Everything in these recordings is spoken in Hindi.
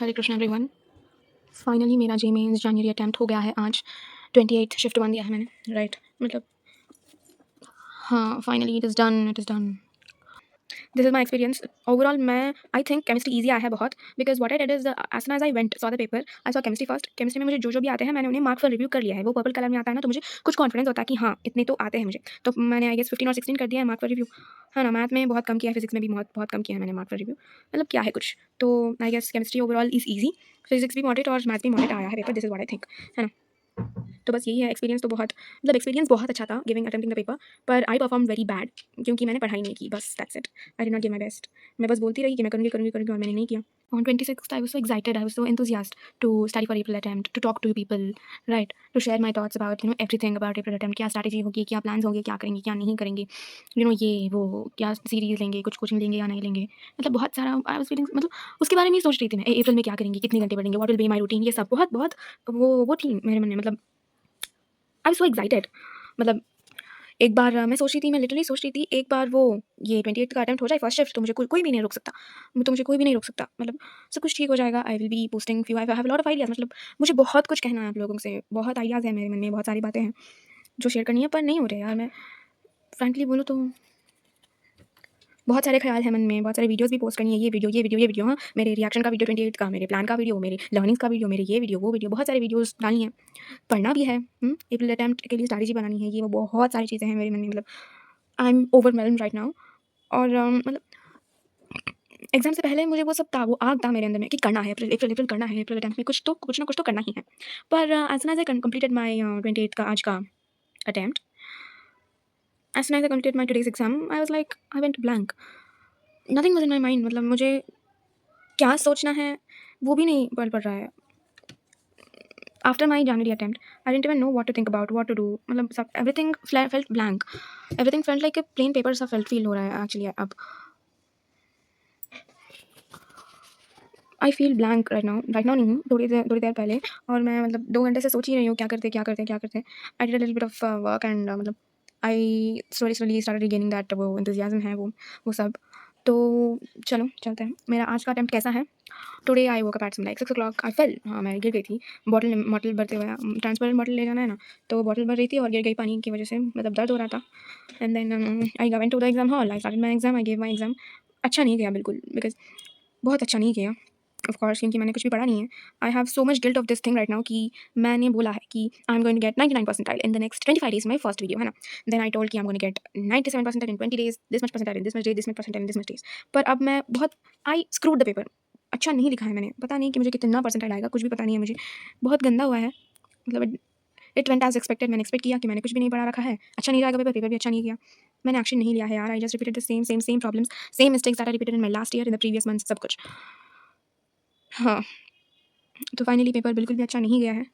हरे कृष्ण एवरीवन। फाइनली मेरा जे मेंस जनवरी अटैम्प्ट हो गया है आज 28 शिफ्ट 1 दिया है मैंने, राइट। मतलब हाँ, finally it is done. This is my experience overall. मैं आई थिंक केमिस्ट्री ईजी आया है बहुत, because what I did is as soon as I went saw the paper I saw chemistry first. Chemistry में मुझे जो भी आते हैं मैंने उन्हें मार्क फॉर रिव्यू कर लिया है। वो पर्पल कलर में आता है ना, तो मुझे कुछ कॉन्फिडेंस होता है कि हाँ इतने तो आते हैं मुझे, तो मैंने आई गेस 15 और 16 कर दिया है मार्क फॉर रिव्यू, है ना। मैथ में बहुत कम किया है, फिजिक्स में भी बहुत बहुत कम किया है मैंने मार्क फॉर रिव्यू। मतलब क्या है कुछ, तो I guess chemistry overall is easy. Physics भी मॉडरेट और मैथ भी मॉडरेट आया है paper, this is what I think, है ना। तो बस यही है एक्सपीरियंस। तो बहुत मतलब एक्सपीरियंस बहुत अच्छा था गिविंग अटेम्प्टिंग द पेपर, पर आई परफॉर्म वेरी बैड क्योंकि मैंने पढ़ाई नहीं की, बस that's it. I did not give my best. मैं बस बोलती रही कि मैं करूँगी और मैंने नहीं किया। On 26th, I was so excited. I was so enthusiastic to study for April attempt, to talk to people, right? To share my thoughts about everything about April attempt. क्या strategy होगी, क्या plans होंगे, क्या करेंगे, क्या नहीं करेंगे, ये वो क्या सीरीज लेंगे, कुछ कोचिंग लेंगे या नहीं लेंगे। मतलब बहुत सारा आई वाज फीलिंग, मतलब उसके बारे में ही सोच रही थी मैं। अप्रैल में क्या करेंगे, कितने घंटे पढ़ेंगे, what will be my routine, ये सब बहुत बहुत वो थी मेरे मन में। मतलब आई वाज सो एक्साइटेड। मतलब एक बार मैं सोच रही थी, मैं लिटरली सोच रही थी, एक बार वो ये 28 का अटेम्प्ट हो जाए फर्स्ट शिफ्ट, तो मुझे कोई भी नहीं रोक सकता। तो मुझे कोई भी नहीं रोक सकता। मतलब सब कुछ ठीक हो जाएगा। I will be posting few, I have lot of ideas. मतलब मुझे बहुत कुछ कहना है आप लोगों से, बहुत आइडियाज़ है मेरे मन में, बहुत सारी बातें हैं जो शेयर करनी है, पर नहीं हो रहे यार। मैं फ्रैंकली बोलूँ तो बहुत सारे ख्याल है मन में, बहुत सारे वीडियोज़ भी पोस्ट करनी है, ये वीडियो, हाँ, मेरे रिएक्शन का वीडियो 28 का, मेरे प्लान का वीडियो, मेरे लर्निंग्स का वीडियो, मेरे ये वीडियो, वो वीडियो, बहुत सारे वीडियोज़ डालनी है। पढ़ना भी है, एप्रैल अटेम्प्ट के लिए स्ट्रैटेजी बनानी है, ये वो बहुत सारी चीज़ें हैं मेरे मन में। मतलब I am overwhelmed right now. और मतलब एग्ज़ाम से पहले मुझे वो सब था, वो आग था मेरे अंदर में कि करना है, अप्रैल करना है, अप्रैल अटेम्प्ट में कुछ ना कुछ तो करना ही है। पर as soon as I completed my 28 का आज का attempt, as soon as I completed my today's exam, I was like I went blank, nothing was in my mind. मतलब मुझे क्या सोचना है वो भी नहीं पड़ रहा है। After my January attempt I didn't even know what to think about, what to do. मतलब सब everything felt blank, everything felt like a plain paper सा फील हो रहा है एक्चुअली अब। I feel blank right now नहीं, थोड़ी देर पहले। और मैं मतलब 2 घंटे से सोच ही रही हूँ क्या करते। आई did a little bit of work and मतलब आई स्लोली स्टार्टेड रिगेनिंग दैट वो एंथुसियाज्म है, वो सब। तो चलो चलते हैं। मेरा आज का अटेम्प्ट कैसा है। Today I woke up at some like 6 o'clock। I fell, हाँ मैं गिर गई थी। बॉटल भरते हुए, ट्रांसपेरेंट बॉटल ले जाना है ना, तो वो बॉटल भर रही थी और गिर गई पानी की वजह से, मतलब दर्द हो रहा था। And then I went to the exam hall, I started my exam, I gave my exam. अच्छा नहीं गया बिल्कुल, बिकॉज बहुत अच्छा नहीं किया ऑफ कोर्स, क्योंकि मैंने कुछ भी पढ़ा नहीं है। I have so much guilt of this thing right now कि मैंने बोला है कि I am going to get 99 percentile in the next 25 days, my first video, है ना। देन आई टोल्ड कि I am going to get 97 percentile in 20 days, this much percentile in this much days, this much percentile in this much days. पर अब मैं बहुत आई स्क्रूड द पेपर। अच्छा नहीं लिखा है मैंने, पता नहीं कि मुझे कितना परसेंटाइल आएगा, कुछ भी पता नहीं है मुझे। बहुत गंदा हुआ है। मतलब इट वेंट एज एक्सपेक्टेड। मैंने एक्सपेक्ट किया कि मैंने कुछ भी नहीं पढ़ा रखा है, अच्छा नहीं जाएगा पेपर भी अच्छा नहीं किया। मैंने एक्शन नहीं लिया है यार। I just repeated the same problems, same mistakes that I repeated in my last year, in the previous months, सब कुछ। हाँ, तो फाइनली पेपर बिल्कुल भी अच्छा नहीं गया है।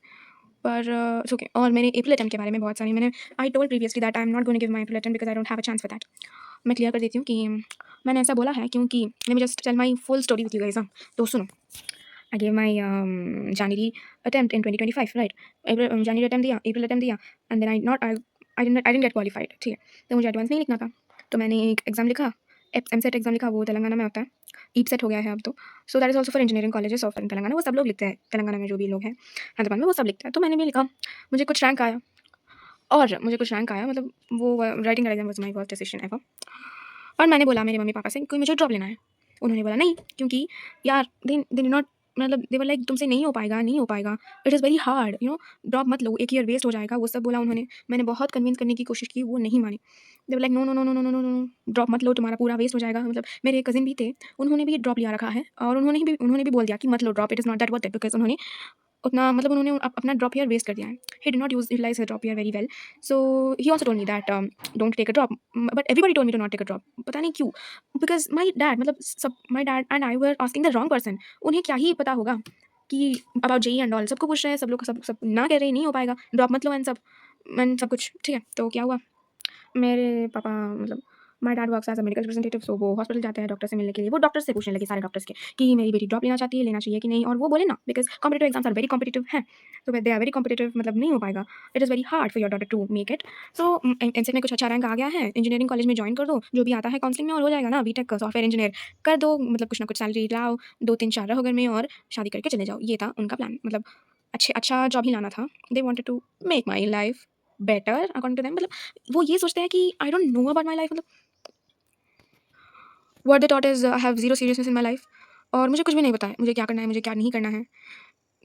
पर इट्स ओके। और मेरे अप्रैल अटेम्प्ट के बारे में बहुत सारी मैंने I told previously that I am not going to give my April attempt because I don't have a chance for that. मैं क्लियर कर देती हूँ कि मैंने ऐसा बोला है क्योंकि let me just tell my full story with you guys. तो सुनो, I give my January attempt in 2025, right. जनवरी अटेम्प्ट दिया, अप्रैल अटेम्प्ट दिया, and then I didn't get qualified, ठीक है। तो मुझे एडवांस नहीं लिखना था, तो मैंने एक एग्जाम लिखा, एमसेट एग्जाम लिखा, वो तेलंगाना में होता है। ईपसेट हो गया है अब तो। So that is also for engineering colleges of Telangana, वो सब लोग लिखते हैं तेलंगाना में, जो भी लोग हैं हैदराबाद में वो सब लिखते हैं। तो मैंने भी लिखा, मुझे कुछ रैंक आया, मतलब वो राइटिंग का exam was my first decision ever. और मैंने बोला मेरे मम्मी पापा से कि मुझे ड्रॉप लेना है। उन्होंने बोला नहीं, क्योंकि यार दे नॉट, मतलब दे वर लाइक तुमसे नहीं हो पाएगा, it is very hard, drop मत लो, एक ईयर वेस्ट हो जाएगा, वो सब बोला उन्होंने। मैंने बहुत कन्विंस करने की कोशिश की, वो नहीं माने। They were like no no no no no no no no, drop मत लो, तुम्हारा पूरा वेस्ट हो जाएगा। मतलब मेरे कजिन भी थे, उन्होंने भी ड्रॉप लिया रखा है, और उन्होंने भी बोल दिया कि मत लो drop, it is not that worth it, because उन्होंने उतना, मतलब उन्होंने अपना ड्रॉप ईयर वेस्ट कर दिया है। He did not utilize his drop year very well. So he also told me that don't take a drop, but everybody told me to not take a drop, पता नहीं क्यों। बिकॉज माई डैड, मतलब सब my dad and I were asking the wrong person. उन्हें क्या ही पता होगा कि अबाउट जेई एंड ऑल, सबको पूछ रहे हैं, सब लोग सब ना कह रहे हैं नहीं हो पाएगा, ड्रॉप मत लो एंड सब कुछ, ठीक है। तो क्या हुआ, मेरे पापा मतलब my dad works as a medical representative, so वो हॉस्पिटल जाते हैं डॉक्टर से मिलने के लिए। वो डॉक्टर से पूछने लगे, सारे डॉक्टर्स के, कि मेरी बेटी ड्रॉप लेना चाहती है, लेना चाहिए कि नहीं, और वो बोले ना, because competitive exams are very competitive हैं, तो दे आर वेरी कॉम्पिटेटिव, मतलब नहीं हो पाएगा, it is very hard for your daughter to make it. So EAMCET में कुछ अच्छा रैंक आ गया है, इंजीनियरिंग कॉलेज में ज्वाइन कर दो, जो भी आता है काउंसलिंग में, और हो जाएगा ना बीटेक सॉफ्टवेयर इंजीनियर कर दो, मतलब कुछ ना कुछ सैलरी लाओ, 2-3 4 रहो घर में और शादी करके चले जाओ। ये था उनका प्लान, मतलब अच्छा जॉब ही लाना था। They wanted to make my life better according to them, मतलब वो ये सोचते हैं कि I don't know about my life, मतलब what they thought is I have zero seriousness in my life, और मुझे कुछ भी नहीं पता है, मुझे क्या करना है, मुझे क्या नहीं करना है।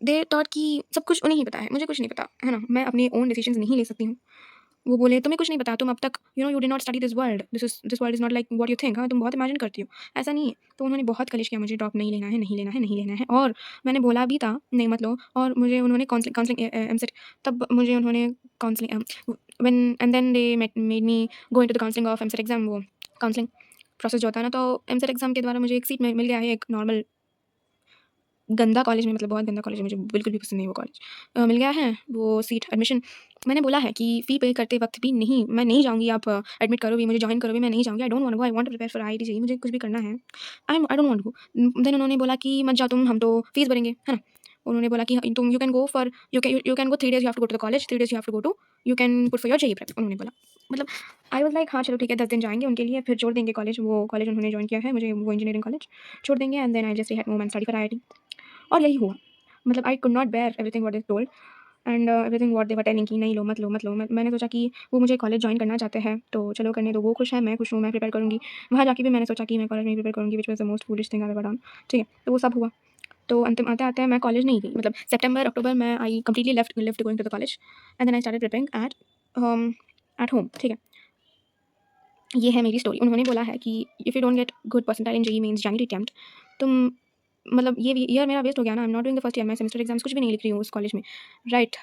दे थॉट कि सब कुछ उन्हें ही पता है, मुझे कुछ नहीं पता, है ना? मैं अपने ओन डिसीजंस नहीं ले सकती हूँ। वो बोले तुम्हें कुछ नहीं पता, तुम अब तक you did not study this world is not like what you think, हाँ, तुम बहुत इमेजिन करती हो, ऐसा नहीं है। तो उन्होंने बहुत कलिश किया, मुझे ड्रॉप नहीं लेना है, नहीं लेना है, नहीं लेना है, और मैंने बोला भी था नहीं मत लो, और मुझे उन्होंने काउंसलिंग एमसेट, तब मुझे उन्होंने counselling when and then they made me go into the counselling of EAMCET exam, वो काउंसलिंग प्रोसेस जो होता है ना, तो एमसेट एग्जाम के द्वारा मुझे एक सीट मिल गया है, एक नॉर्मल गंदा कॉलेज में, मतलब बहुत गंदा कॉलेज है, मुझे बिल्कुल भी पसंद नहीं वो कॉलेज, मिल गया है वो सीट एडमिशन। मैंने बोला है कि फ़ी पे करते वक्त भी नहीं, मैं नहीं जाऊँगी, आप एडमिट करो भी, मुझे जॉइन करो भी, मैं नहीं जाऊँगी, I don't want to go, I want to prepare for IIT JEE, मुझे कुछ भी करना है, I don't want to go. Then उन्होंने बोला कि मत जाओ तुम, हम तो फीस भरेंगे, है ना? उन्होंने बोला कि तुम you can go for you can go 3 days, you have to go to the college, 3 days you have to go to, you can put for your JEE prep, उन्होंने बोला। मतलब आई वाज़ लाइक हाँ चलो ठीक है, 10 दिन जाएँगे उनके लिए, फिर छोड़ देंगे कॉलेज, वो कॉलेज उन्होंने जॉइन किया है मुझे, वो इंजीनियरिंग कॉलेज छोड़ देंगे, and then I just stay at home and study for IIT. और यही हुआ, मतलब I could not bear everything what is told and everything what they were telling कि नहीं लो मत लो मत लो। मैंने सोचा कि वो मुझे कॉलेज जॉइन करना चाहते हैं, तो चलो करने दो, वो खुश है, मैं खुश हूँ, मैं प्रिपेयर करूँगी। वहाँ जाके भी मैंने सोचा कि मैं कॉलेज में ही प्रिपेयर करूँगी, which was the most foolish thing I have ever done, ठीक है? तो वो सब हुआ। तो अंतिम आते-आते मैं कॉलेज नहीं गई, मतलब सितंबर, अक्टूबर में I completely left going to the college and then I started preparing at home, ठीक है? ये है मेरी स्टोरी। उन्होंने बोला है कि if you don't get good percentile in JEE Mains January attempt, तुम मतलब ये ईयर मेरा वेस्ट हो गया ना, I am not doing the first year, मैं सेमेस्टर एग्जाम्स कुछ भी नहीं लिख रही हूँ उस कॉलेज में, राइट?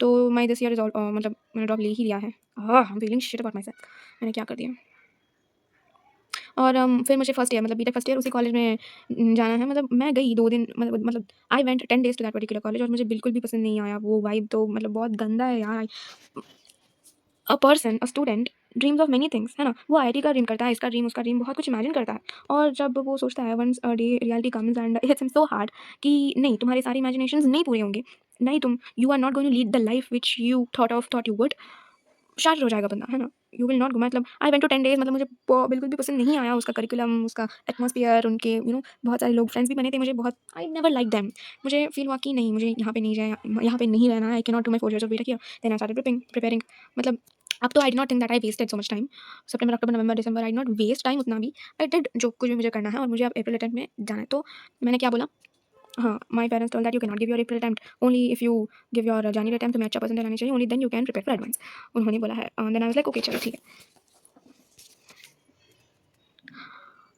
तो my this year is all मतलब मैंने ड्रॉप ले ही लिया है। I am feeling shit about myself, मैंने क्या कर दिया। और फिर मुझे फर्स्ट ईयर, मतलब बीटेक फर्स्ट ईयर उसी कॉलेज में जाना है, मतलब मैं गई 2 दिन, मतलब I went 10 days to that particular college, और मुझे बिल्कुल भी पसंद नहीं आया वो वाइब, तो मतलब बहुत गंदा है यार। A person, a student dreams of many things, है ना? वो आईआईटी का ड्रीम करता है, इसका ड्रीम, उसका ड्रीम, बहुत कुछ इमेजिन करता है, और जब वो सोचता है once a day reality comes and it's him so hard कि नहीं, तुम्हारे सारे इमेजिनेशंस नहीं पूरे होंगे, नहीं, तुम you are not going to lead the life which you thought you would, शायर हो जाएगा बंदा, है ना? यू विल नॉट गो, मतलब आई वेंट टू 10 डेज़, मतलब मुझे बिल्कुल भी पसंद नहीं आया उसका करिकुलम, उसका एटमॉस्फेयर, उनके बहुत सारे लोग फ्रेंड्स भी बने थे मुझे, बहुत आई नेवर लाइक देम। मुझे फ़ील हुआ कि नहीं, मुझे यहाँ पे नहीं जाए, यहाँ पे नहीं रहना है, I can not do my 4 years of BTech here. Then I started preparing, मतलब अब तो I did not think that I wasted so much time. सितंबर, अक्टूबर, नवंबर, दिसंबर, I did not waste time उतना भी। आई डिड जो कुछ भी मुझे करना है, और मुझे अब अप्रैल अटेम्प्ट में जाना है, तो मैंने क्या बोला, हाँ, my parents told that you can not give your April attempt, only if you give your January attempt, तुम्हें अच्छा परसेंटाइल आने चाहिए, only then you can prepare for advance, उन्होंने बोला है। Then I was like okay चलो ठीक है।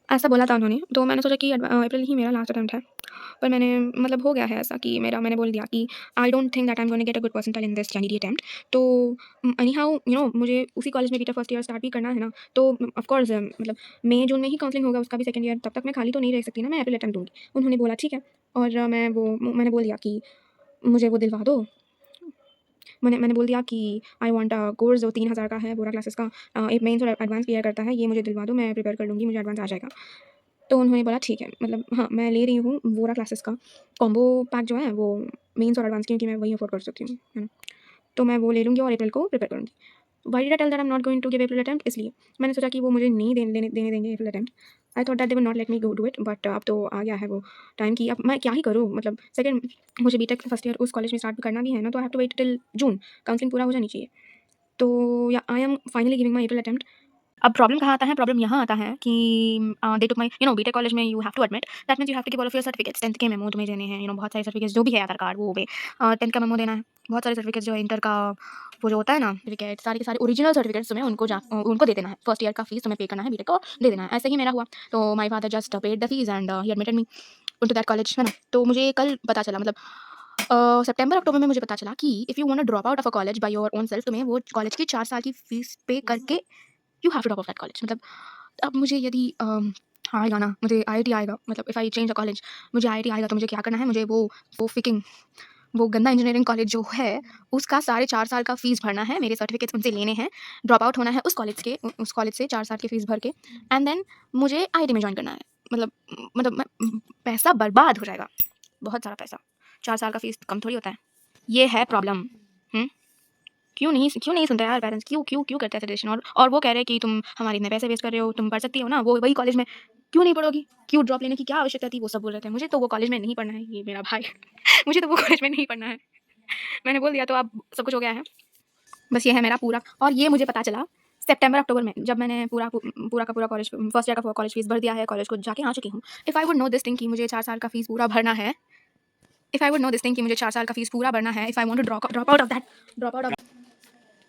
ऐसा बोला था उन्होंने, तो मैंने सोचा कि अप्रैल ही मेरा लास्ट अटेम्प्ट है। पर मैंने मतलब हो गया है ऐसा कि मैंने बोल दिया कि I don't think that I am going to get a good percentile in this January attempt. तो एनी हाउ मुझे उसी कॉलेज में बीटेक फर्स्ट ईयर स्टार्ट भी करना है ना, तो ऑफ कोर्स मतलब मई जून में ही काउंसलिंग होगा उसका भी सेकंड ईयर, तब तक मैं खाली तो नहीं रह सकती ना, मैं अप्रैल अटेम्प्ट दूँगी। उन्होंने बोला ठीक है, और मैंने बोल दिया कि मुझे वो दिलवा दो। मैंने बोल दिया कि आई वांट अ कोर्स जो 3000 का है, पूरा क्लासेस का, एक मेंस और एडवांस क्लियर करता है, ये मुझे दिलवा दो, मैं प्रिपेयर कर लूँगी, मुझे एडवांस आ जाएगा। तो उन्होंने बोला ठीक है, मतलब हाँ, मैं ले रही हूँ वोरा क्लासेस का कॉम्बो पैक जो है, वो मेंस और एडवांस की, क्योंकि मैं वही अफोर्ड कर सकती हूँ, है ना? तो मैं वो ले लूँगी और अप्रैल को प्रिपेयर करूँगी। Why did I tell that I am not going to give April attempt, इसलिए मैंने सोचा कि वो मुझे नहीं देने देंगे April attempt. I thought that they will not let me go do it, but अब तो आ गया है वो टाइम कि अब मैं क्या ही करूँ, मतलब सेकंड मुझे बीटेक फर्स्ट ईयर उस कॉलेज में स्टार्ट करना भी है ना, तो I have to wait till June, counselling पूरा हो जानी चाहिए। तो या I am finally giving my April attempt. अब प्रॉब्लम कहाँ आता है? प्रॉब्लम यहाँ आता है कि they took my BTech college में you have to admit that means you have to give all of your certificates, 10th के मेमो तुम्हें देने हैं, बहुत सारे सर्टिफिकेट्स जो भी है, आधार कार्ड, वो हो गए, 10th का मेमो देना है, बहुत सारे सर्टिफिकेट्स जो है, इंटर का वो जो होता है ना सर्टिफिकेट, सारे के सारे ओरिजिनल सर्टिफिकेट्स तुम्हें उनको दे देना है, फर्स्ट ईयर का फीस तुम्हें पे करना है, बीटेक को दे देना है। ऐसे ही मेरा हुआ, तो my father just paid the fees and he admitted me into that college, है ना? तो मुझे कल पता चला, मतलब सितंबर अक्टूबर में मुझे पता चला कि if you want to drop out of a college by your own self, तुम्हें वो कॉलेज की 4 साल की फीस पे करके you have to drop off that college. मतलब अब मुझे यदि आएगा ना, मुझे आईआईटी आएगा, मतलब if I change a college, मुझे आईआईटी आएगा, तो मुझे क्या करना है, मुझे वो फ़िकिंग वो गंदा इंजीनियरिंग कॉलेज जो है, उसका साढ़े 4 साल का फ़ीस भरना है, मेरे सर्टिफ़िकेट्स उनसे लेने हैं, ड्रॉप आउट होना है उस कॉलेज से 4 साल की फ़ीस भर के, एंड देन मुझे आईआईटी में जॉइन करना है। मतलब पैसा बर्बाद हो जाएगा, बहुत सारा पैसा। 4 साल का फ़ीस कम थोड़ी होता है। ये है प्रॉब्लम। हुँ? क्यों नहीं सुनते यार पेरेंट्स? क्यों करते हैं सजेशन? और वो कह रहे हैं कि तुम हमारे इतने पैसे वेस्ट कर रहे हो, तुम पढ़ सकती हो ना, वो वही कॉलेज में क्यों नहीं पढ़ोगी? क्यों ड्रॉप लेने की क्या आवश्यकता थी? वो सब बोल रहे थे। मुझे तो वो कॉलेज में नहीं पढ़ना है, ये मेरा भाई मुझे तो वो कॉलेज में नहीं पढ़ना है। मैंने बोल दिया तो अब सब कुछ हो गया है। बस ये है मेरा पूरा, और ये मुझे पता चला सितंबर-अक्टूबर में, जब मैंने पूरा का पूरा कॉलेज फर्स्ट ईयर का कॉलेज फीस भर दिया है, कॉलेज को जाके आ चुकी हूँ। If I would know this thing कि मुझे 4 साल का फीस पूरा भरना है, if I would know this thing कि मुझे 4 साल का फीस पूरा भरना है, if I want to drop out of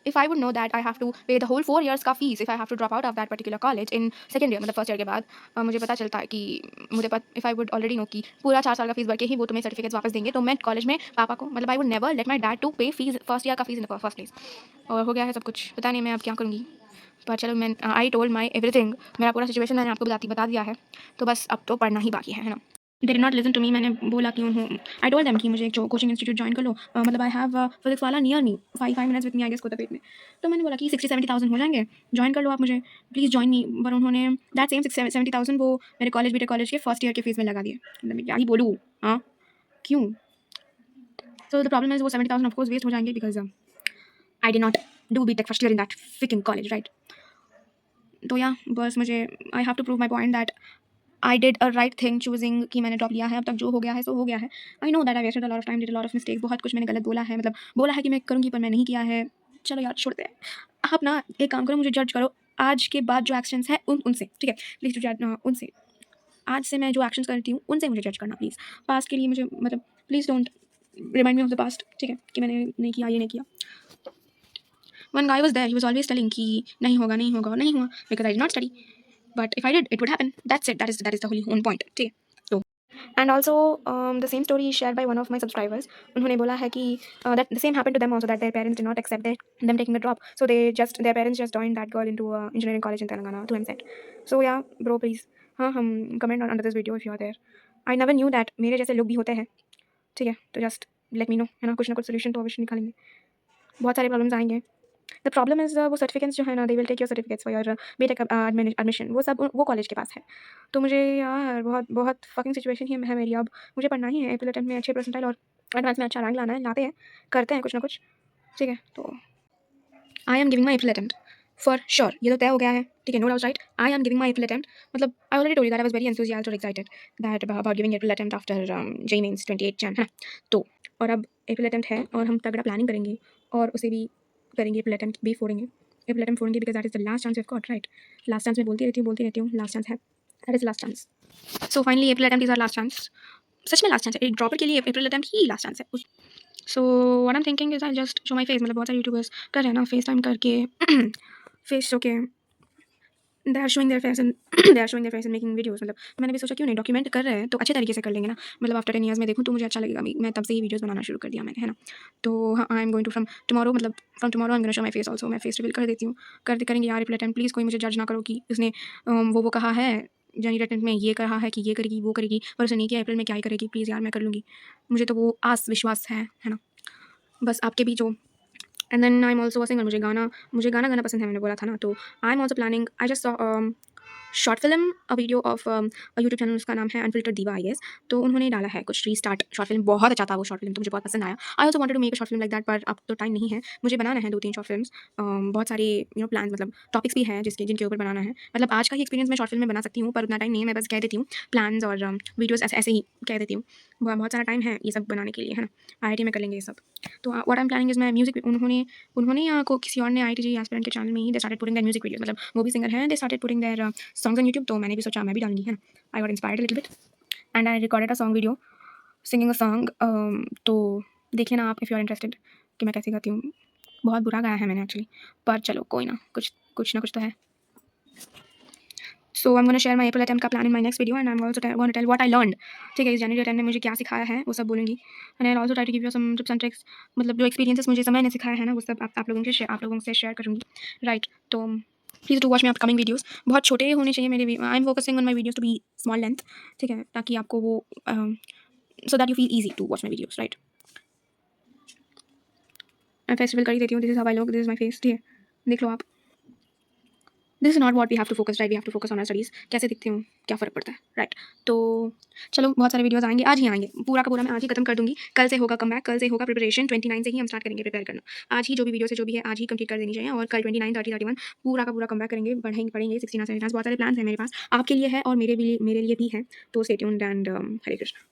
if I would know that I have to pay the whole 4 years का fees if I have to drop out of that particular college in second year, मतलब फर्स्ट ईयर के बाद, मुझे पता चलता है कि if I would already know कि पूरा 4 साल का फीस भर के ही वो तुम्हें सर्टिफिकेट्स वापस देंगे, तो मैं कॉलेज में पापा को, मतलब I would never let my dad to pay fees first year का fees in the first place. और हो गया है सब कुछ, पता नहीं मैं अब क्या करूँगी। पर चलो, मैं आई टोल्ड माई एवरीथिंग, मेरा पूरा सिचुएशन मैंने आपको बता दिया है, तो बस अब तो पढ़ना ही बाकी है ना। They did not listen to me. मैंने बोला कि आई टोल्ड देम कि मुझे एक कोचिंग इंस्टीट्यूट ज्वाइन कर लो, मतलब आई हैव फिजिक्स वाला near me 5 minutes with me I guess Kothapet में। तो मैंने बोला कि 60-70,000 हो जाएंगे, ज्वाइन कर लो आप मुझे, प्लीज़ ज्वाइन मी। पर उन्होंने दैट सेम 60-70,000 वो मेरे बीटेक कॉलेज के फर्स्ट ईयर के फीस में लगा दिए। मतलब मैं क्या ही बोलूँ, हाँ क्यों? सो द प्रॉब्लम इज वो 70,000 ऑफकोर्स वेस्ट हो जाएंगे, because I did not do BTech first year in that fucking college, right? तो या बस मुझे I have to prove my point that I did a right thing choosing कि मैंने ड्रॉप लिया है। अब तक जो हो गया है सो हो गया है। I know that I wasted a lot of time, did a lot of mistakes, बहुत कुछ मैंने गलत बोला है, मतलब बोला है कि मैं करूँगी पर मैं नहीं किया है। चलो यार छोड़ते हैं। आप ना एक काम करो, मुझे जज करो आज के बाद जो एक्शंस हैं उनसे, ठीक है? प्लीज़ टू उनसे, आज से मैं जो एक्शंस करती हूँ उनसे मुझे जज करना प्लीज़। पास्ट के लिए मुझे, मतलब please don't remind me of the past, ठीक है? कि मैंने नहीं किया, ये नहीं किया। One guy was there, he was always telling कि नहीं होगा, नहीं होगा, और नहीं हुआ, because I did not study. But if I did it would happen, that's it, that is the whole point, ठीक है? तो and also the same story share by one of my subscribers. उन्होंने बोला है कि that the same happened to them also, that their parents did not accept them taking the drop, so their parents just joined that girl into engineering college in Telangana to EAMCET. So yeah bro please, हाँ हम comment on under this video if you are there. I never knew that मेरे जैसे लोग भी होते हैं, ठीक है? तो जस्ट लेट मी नो, है ना? कुछ ना कुछ सोल्यूशन तो अवश्य निकालेंगे। बहुत सारे प्रॉब्लम्स आएंगे। द प्रॉब्लम इज़ वो सर्टिफिकेट्स जो है ना, they will take your certificates for your BTech admission, वो सब वो कॉलेज के पास है। तो मुझे यार बहुत बहुत फकिंग सिचुएशन ही है मेरी अब। मुझे पढ़ना ही है, एप्रिल अटेम्प्ट में अच्छे परसेंटाइल और एडवांस में अच्छा रैंक लाना है, लाते हैं, करते हैं कुछ ना कुछ, ठीक है? तो I am giving my April attempt for sure, ये तो तय हो गया है, ठीक है? No doubt, right? I am giving my April attempt, मतलब I already told you that I was very enthusiastic और excited that about giving April attempt after JEE mains 28 Jan, है ना? तो और अब एप्रिल अटेम्प्ट है और हम तगड़ा प्लानिंग करेंगे और उसे भी करेंगे, एप्रिल अटेम्प्ट भी फोड़ेंगे, एप्रिल अटेम्प्ट फोड़ेंगे, because that is the last chance we have got, right? Last chance मैं बोलती रहती हूँ, लास्ट चांस है, that is last chance. So finally April attempt is our last chance, सच में लास्ट चांस है, एक ड्रॉपर के लिए एप्रिल अटेम्प्ट ही लास्ट चांस है। So what I am thinking is I just show my face, मतलब बहुत सारे यूट्यूबर्स कर रहे हैं ना फेस टाइम करके फेस शो के, they are showing their face and they are showing their face and making videos, मतलब मैंने भी सोचा क्यों नहीं, डॉक्यूमेंट कर रहे हैं तो अच्छे तरीके से कर लेंगे ना, मतलब आफ्टर 10 ईयर्स में देखूँ तो मुझे अच्छा लगेगा, मैं तब से ही वीडियोस बनाना शुरू कर दिया मैंने, है ना? तो हाँ, I am going to from tomorrow, मतलब from tomorrow I am gonna show my face also, मैं फेस रिवील कर देती हूँ, करेंगे यार एप्रिल अटेम्प्ट, प्लीज़ कोई मुझे जज ना करो कि उसने वो कहा है जनवरी अटेम्प्ट में, ये कहा है कि ये करेगी वो करेगी, पर उसने नहीं किया, अप्रैल में क्या ही करेगी, प्लीज़ यार मैं कर लूँगी, मुझे तो वो आस विश्वास है ना? बस आपके भी जो, and then I am also singer, मुझे गाना गाना पसंद है, मैंने बोला था ना, तो I am also planning, I just short film a video of YouTube channel, उसका नाम है अनफिल्टर्ड दीवा आई गेस। तो उन्होंने डाला है कुछ रीस्टार्ट शॉर्ट फिल्म, बहुत अच्छा था वो शॉर्ट फिल्म, तो मुझे बहुत पसंद आया। I also wanted to make a short film like that, पर अब तो टाइम नहीं है, मुझे बनाना है 2-3 शॉर्ट फिल्म्स, बहुत सारे प्लान, मतलब टॉपिक्स भी हैं जिनके ऊपर बनाना है, मतलब आज का ही एक्सपीरियंस मैं शॉर्ट फिल्म में बना सकती हूँ, पर उतना टाइम नहीं है, मैं बस कह देती हूँ प्लान्स और वीडियोज़ ऐसे ही कह देती हूँ, बहुत सारा टाइम है ये सब बनाने के लिए, है ना? IIT में कर लेंगे ये सब। तो what I am planning is my music, उन्होंने या को किसी और ने IIT एस्पिरेंट के चैनल में ही they started putting their music videos, मतलब वो भी सिंगर हैं, they started putting their songs on YouTube, तो मैंने भी सोचा मैं भी डालूंगी, है ना? I got inspired a little bit and I recorded a song video singing a song, तो देख लेना आप इफ़ यू आर इंटरेस्टेड कि मैं कैसे गाती हूँ। बहुत बुरा गाया है मैंने एक्चुअली, पर चलो कोई ना, कुछ ना कुछ तो है। So I am gonna share my April attempt का plan in my next video and I am also gonna tell what I learned, ठीक है? इस जनवरी अटेम्प्ट ने मुझे क्या सिखाया है वो सब बोलूँगी, and I also try to give you some tips and tricks, मतलब जो एक्सपीरियंसेस मुझे समय ने सिखाया है ना, वो सब आप लोगों से शेयर करूँगी, राइट? तो please do watch me upcoming videos, बहुत छोटे होने चाहिए मेरे, I am focusing on my videos to be small length, ठीक है? ताकि आपको वो so that you feel easy to watch my videos, right? मैं फेस्टिवल कर ही देती हूँ. This is how I look, this is my face. ठीक है, देख लो आप. This is not what we have to focus, right. We have to focus on our studies. कैसे दिखती हूँ, क्या फ़र्क पड़ता है, राइट. तो चलो, बहुत सारे वीडियोज़ आएँगे, आज ही आएँगे. पूरा का पूरा मैं आज ही खत्म कर दूँगी. कल से होगा कमबैक, कल से होगा प्रिपरेशन. 29 से ही हम स्टार्ट करेंगे प्रिपेयर करना. आज ही जो भी वीडियोज़ है, जो भी है, आज ही कंप्लीट कर देनी चाहिए. और कल 29, 30, 31 पूरा का पूरा कमबैक करेंगे, पढ़ेंगे 16 से 17. बहुत सारे प्लान्स हैं मेरे पास, आपके लिए है और मेरे लिए भी है. तो stay tuned and Hare Krishna.